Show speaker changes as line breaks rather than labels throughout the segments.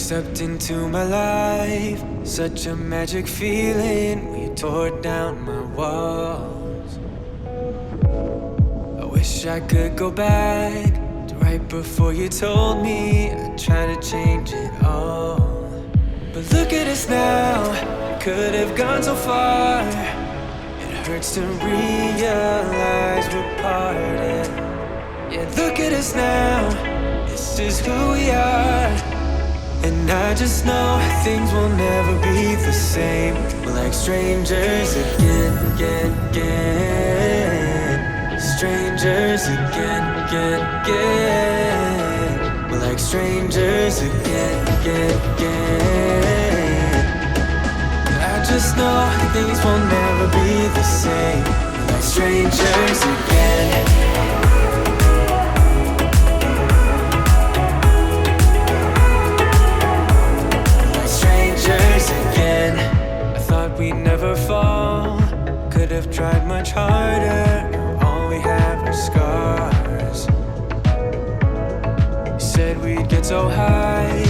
stepped into my life, such a magic feeling when you tore down my walls. I wish I could go back to right before you told me I'd try to change it all. But look at us now, we could have gone so far. It hurts to realize we're parted. Yeah, look at us now, this is who we are. And I just know things will never be the same. We're like strangers again, again, again. Strangers again, again, again. We're like strangers again, again, again. I just know things will never be the same. We're like strangers again. I thought we'd never fall. Could have tried much harder. All we have are scars. You said we'd get so high,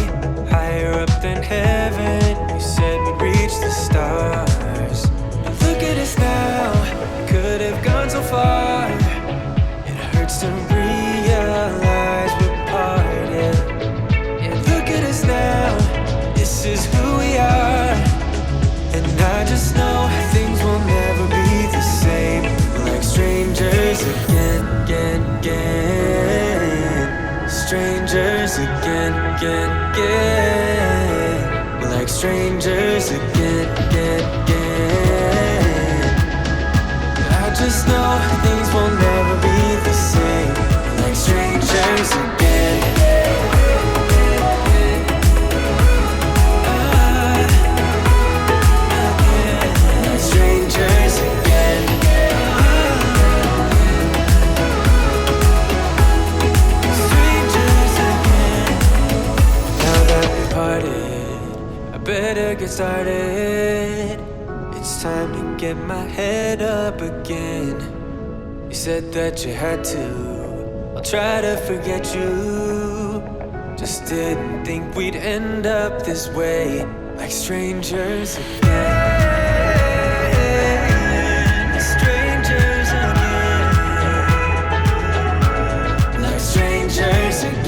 higher up than heaven. You said we'd reach the stars. But look at us now, could have gone so far. It hurts to realize we're parted. Yeah, look at us now, this is who we are. And I just know things will never be the same. We're like strangers again, again, again. Strangers again, again, again. We're like strangers again, again, again. I just know things will never be the same. We're like strangers again. Better get started. It's time to get my head up again. You said that you had to. I'll try to forget you. Just didn't think we'd end up this way, like strangers again. Strangers again. Like strangers again.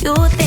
You think